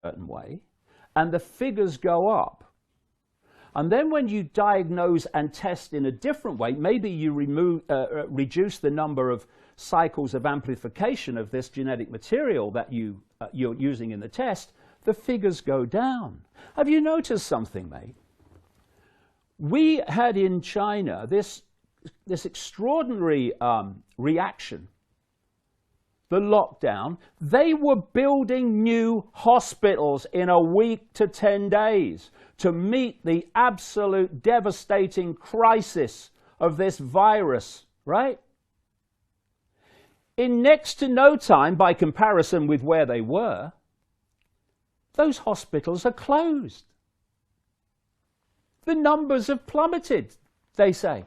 certain way, and the figures go up. And then when you diagnose and test in a different way, maybe you reduce the number of cycles of amplification of this genetic material that you're using in the test, the figures go down. Have you noticed something, mate? We had in China this extraordinary reaction. The lockdown, they were building new hospitals in a week to 10 days to meet the absolute devastating crisis of this virus, right? In next to no time, by comparison with where they were, those hospitals are closed. The numbers have plummeted, they say.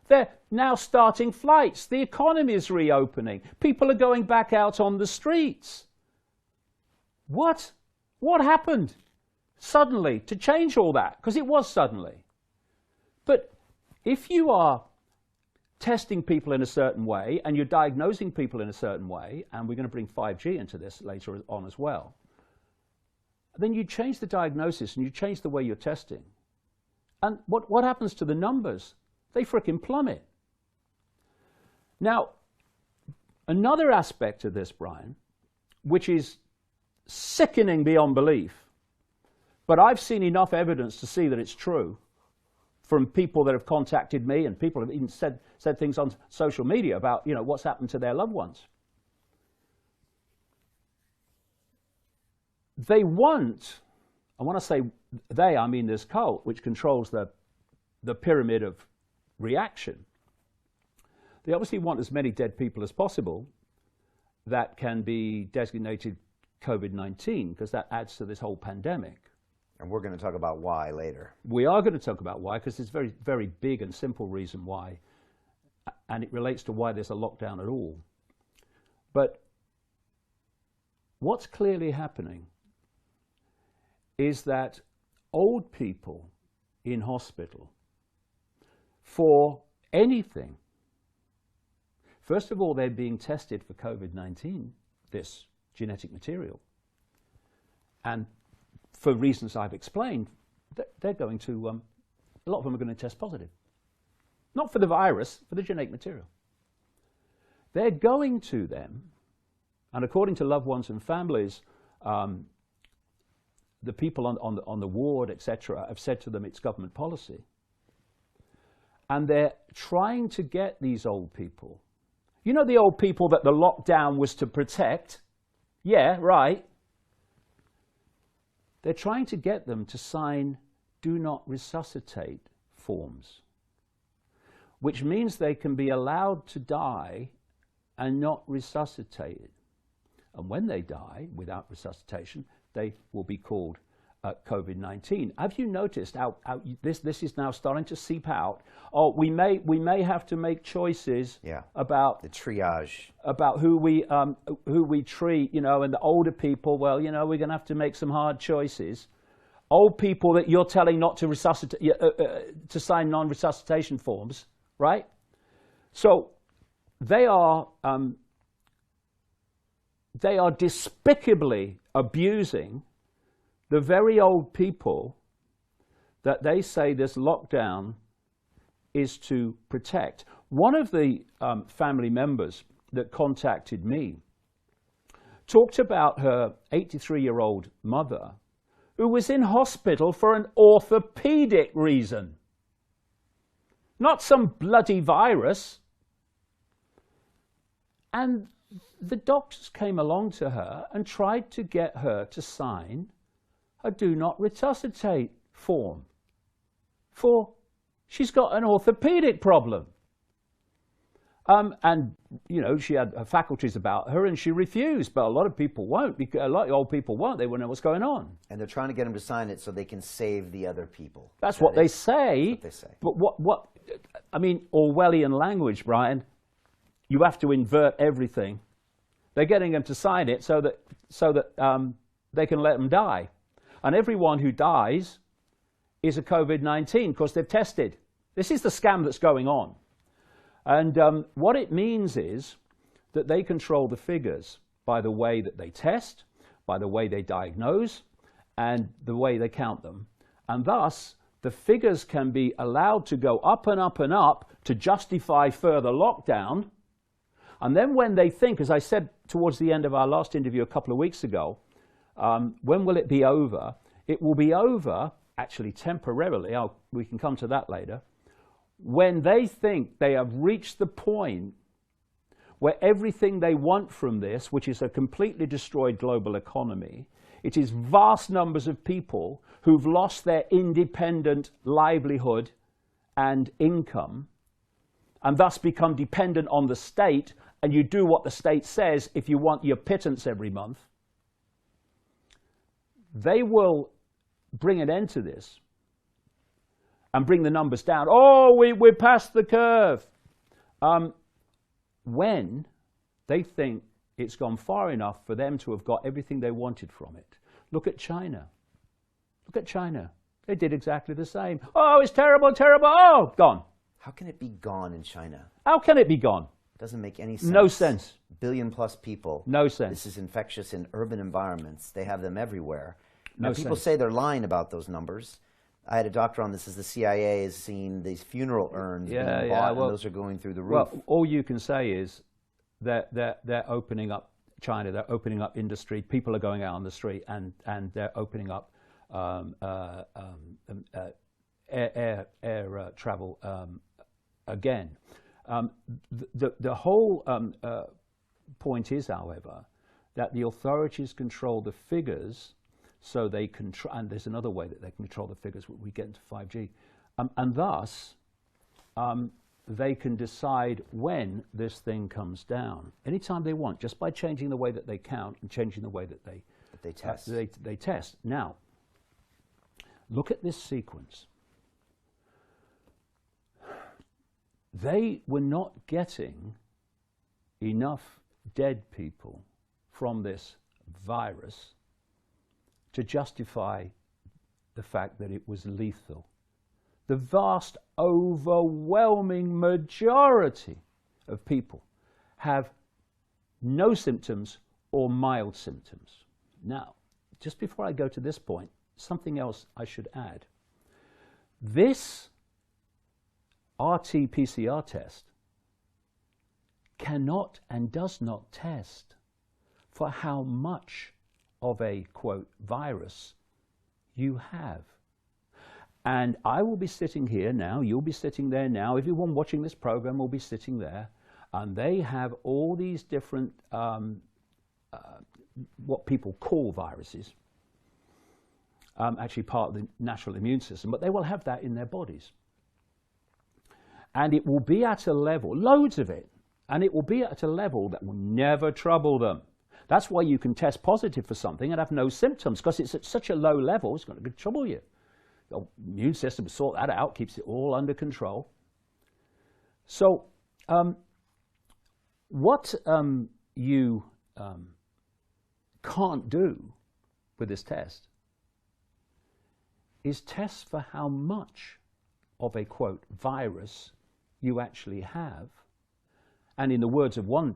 They're now starting flights. The economy is reopening. People are going back out on the streets. What? What happened suddenly to change all that? Because it was suddenly. But if you are testing people in a certain way and you're diagnosing people in a certain way, and we're going to bring 5G into this later on as well, then you change the diagnosis and you change the way you're testing. And what happens to the numbers? They frickin' plummet. Now, another aspect of this, Brian, which is sickening beyond belief, but I've seen enough evidence to see that it's true from people that have contacted me, and people have even said things on social media about, what's happened to their loved ones. They want, and when I say they, I mean this cult, which controls the pyramid of reaction. They obviously want as many dead people as possible that can be designated COVID-19, because that adds to this whole pandemic. And we're going to talk about why later. We are going to talk about why, because there's a very, very big and simple reason why, and it relates to why there's a lockdown at all. But what's clearly happening is that old people in hospital, for anything, first of all, they're being tested for COVID-19, this genetic material. And for reasons I've explained, they're going to, a lot of them are going to test positive. Not for the virus, for the genetic material. They're going to them, and according to loved ones and families, the people on the ward, etc., have said to them it's government policy. And they're trying to get these old people. You know the old people that the lockdown was to protect? Yeah, right. They're trying to get them to sign do not resuscitate forms, which means they can be allowed to die and not resuscitated. And when they die without resuscitation, they will be called COVID-19. Have you noticed how this is now starting to seep out? Oh, we may have to make choices about the triage, about who we treat, and the older people. Well, we're going to have to make some hard choices. Old people that you're telling not to resuscitate, to sign non-resuscitation forms, right? So they are despicably abusing the very old people that they say this lockdown is to protect. One of the family members that contacted me talked about her 83-year-old mother who was in hospital for an orthopedic reason. Not some bloody virus. And the doctors came along to her and tried to get her to sign a do not resuscitate form, for she's got an orthopedic problem. And, she had her faculties about her and she refused, but a lot of people won't, because a lot of old people won't. They won't know what's going on. And they're trying to get them to sign it so they can save the other people. That's what they say. That's what they say. But Orwellian language, Brian, you have to invert everything. They're getting them to sign it so that they can let them die. And everyone who dies is a COVID-19 because they've tested. This is the scam that's going on. And what it means is that they control the figures by the way that they test, by the way they diagnose and the way they count them. And thus, the figures can be allowed to go up and up and up to justify further lockdown. And then when they think, as I said towards the end of our last interview a couple of weeks ago, when will it be over? It will be over, actually temporarily, we can come to that later, when they think they have reached the point where everything they want from this, which is a completely destroyed global economy, it is vast numbers of people who've lost their independent livelihood and income, and thus become dependent on the state, and you do what the state says if you want your pittance every month. They will bring an end to this and bring the numbers down. Oh, we're past the curve. When they think it's gone far enough for them to have got everything they wanted from it. Look at China. Look at China. They did exactly the same. Oh, it's terrible, terrible. Oh, gone. How can it be gone in China? How can it be gone? Doesn't make any sense. No sense. Billion plus people. No sense. This is infectious in urban environments. They have them everywhere. Now, No people sense. say they're lying about those numbers. I had a doctor on this as the CIA has seen these funeral urns being bought, and those are going through the roof. Well, all you can say is that they're opening up China, they're opening up industry, people are going out on the street, and they're opening up air travel again. The whole point is, however, that the authorities control the figures, so they control, and there's another way that they control the figures when we get into 5G, and thus they can decide when this thing comes down anytime they want, just by changing the way that they count and changing the way that they test. They test. Now, look at this sequence. They were not getting enough dead people from this virus to justify the fact that it was lethal. The vast, overwhelming majority of people have no symptoms or mild symptoms. Now, just before I go to this point, something else I should add. This RT-PCR test cannot and does not test for how much of a, quote, virus you have. And I will be sitting here now, you'll be sitting there now, everyone watching this program will be sitting there, and they have all these different, what people call viruses, actually part of the natural immune system, but they will have that in their bodies. And it will be at a level, loads of it, and it will be at a level that will never trouble them. That's why you can test positive for something and have no symptoms, because it's at such a low level, it's going to trouble you. The immune system will sort that out, keeps it all under control. So what you can't do with this test is test for how much of a, quote, virus you actually have. And in the words of one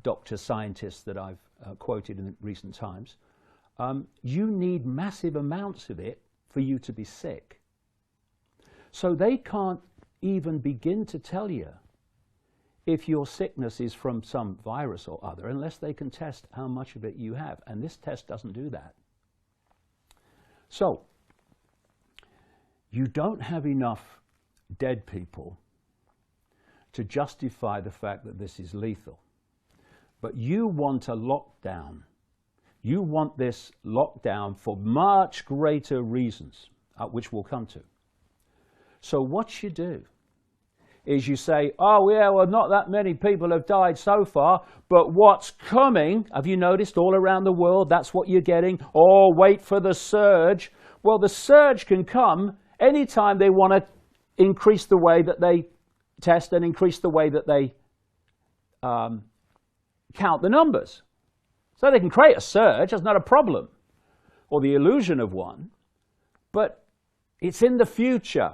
doctor scientist that I've quoted in recent times, you need massive amounts of it for you to be sick. So they can't even begin to tell you if your sickness is from some virus or other unless they can test how much of it you have. And this test doesn't do that. So you don't have enough dead people to justify the fact that this is lethal. But you want a lockdown. You want this lockdown for much greater reasons, which we'll come to. So what you do is you say, oh yeah, well not that many people have died so far, but what's coming, have you noticed all around the world, that's what you're getting? Oh, wait for the surge. Well, the surge can come anytime they want to increase the way that they test and increase the way that they count the numbers. So they can create a surge, that's not a problem, or the illusion of one, but it's in the future.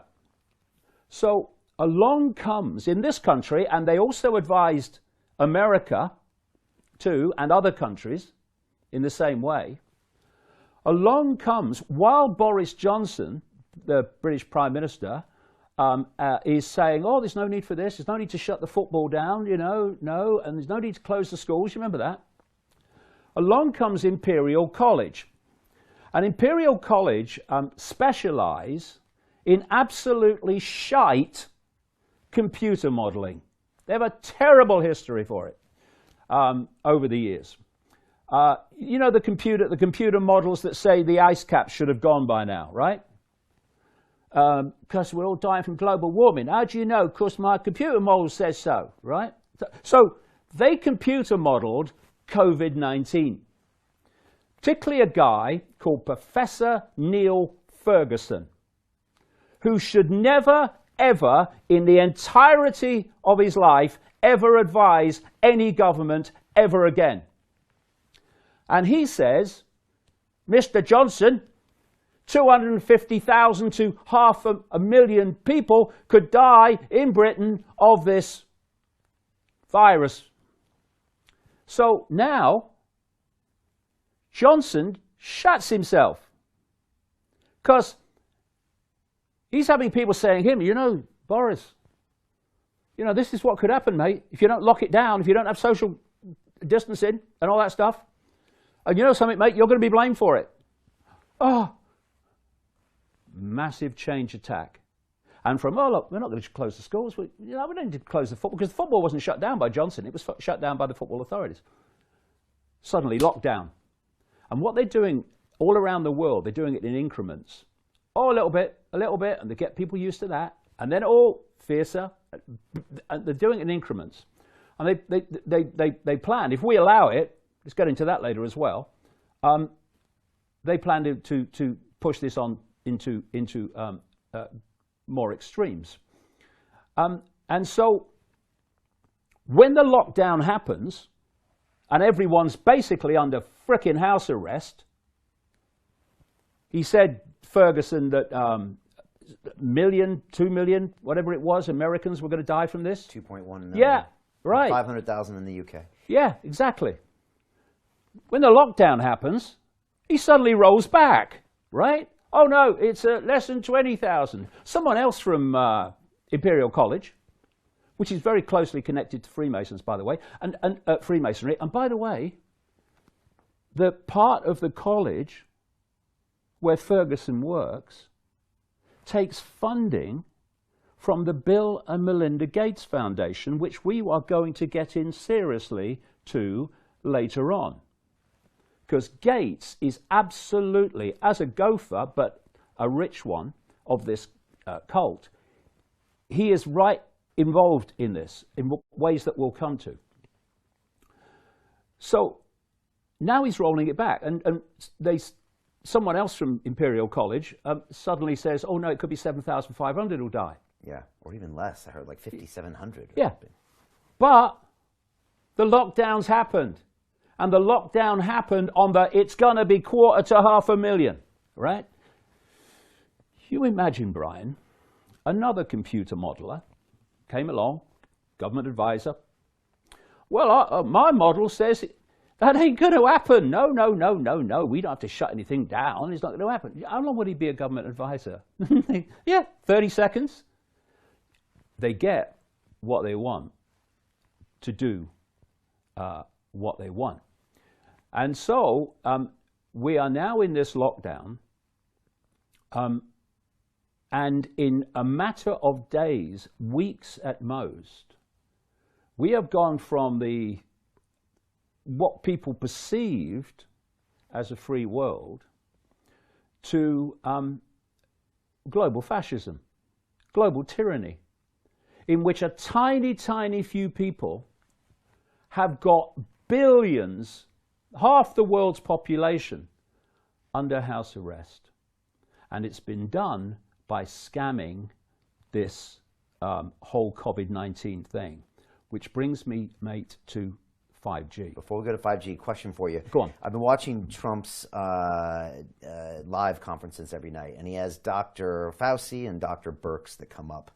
So along comes, in this country, and they also advised America too, and other countries in the same way. Along comes, while Boris Johnson, the British Prime Minister, is saying, oh, there's no need for this, there's no need to shut the football down, you know, no, and there's no need to close the schools, you remember that? Along comes Imperial College. And Imperial College specialise in absolutely shite computer modelling. They have a terrible history for it over the years. You know the computer models that say the ice cap should have gone by now, right? Because we're all dying from global warming. How do you know? Because my computer model says so, right? So they computer modelled COVID-19. Particularly a guy called Professor Neil Ferguson, who should never, ever, in the entirety of his life, ever advise any government ever again. And he says, Mr. Johnson, 250,000 to 500,000 people could die in Britain of this virus. So now, Johnson shuts himself. Because he's having people saying to him, you know, Boris, you know, this is what could happen, mate, if you don't lock it down, if you don't have social distancing and all that stuff. And you know something, mate, you're going to be blamed for it. Oh, massive change attack. And from, oh, look, we're not going to close the schools. We don't need to close the football, because the football wasn't shut down by Johnson. It was shut down by the football authorities. Suddenly, lockdown. And what they're doing all around the world, they're doing it in increments. Oh, a little bit, and they get people used to that. And then all fiercer. And they're doing it in increments. And they plan, if we allow it, let's get into that later as well, they plan to push this on into more extremes. And so when the lockdown happens, and everyone's basically under frickin' house arrest, he said, Ferguson, that 1 million, 2 million, whatever it was, Americans were going to die from this. 2.1 million. Yeah, right. 500,000 in the UK. Yeah, exactly. When the lockdown happens, he suddenly rolls back, right? Oh no, it's less than 20,000. Someone else from Imperial College, which is very closely connected to Freemasons, by the way, and Freemasonry. And by the way, the part of the college where Ferguson works takes funding from the Bill and Melinda Gates Foundation, which we are going to get in seriously to later on. Because Gates is absolutely, as a gopher, but a rich one of this cult, he is right involved in this, in ways that we'll come to. So now he's rolling it back, and someone else from Imperial College suddenly says, oh no, it could be 7,500 who'll die. Yeah, or even less. I heard like 5,700. Yeah, but the lockdowns happened. And the lockdown happened on the, it's going to be 250,000, right? You imagine, Brian, another computer modeler came along, government advisor. Well, my model says that ain't going to happen. No. We don't have to shut anything down. It's not going to happen. How long would he be a government advisor? Yeah, 30 seconds. They get what they want to do what they want. And so we are now in this lockdown, and in a matter of days, weeks at most, we have gone from what people perceived as a free world to global fascism, global tyranny, in which a tiny, tiny few people have got billions, half the world's population, under house arrest. And it's been done by scamming this whole COVID-19 thing, which brings me, mate, to 5G. Before we go to 5G, question for you. Go on. I've been watching Trump's live conferences every night, and he has Dr. Fauci and Dr. Birx that come up.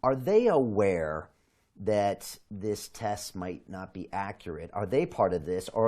Are they aware that this test might not be accurate? Are they part of this, or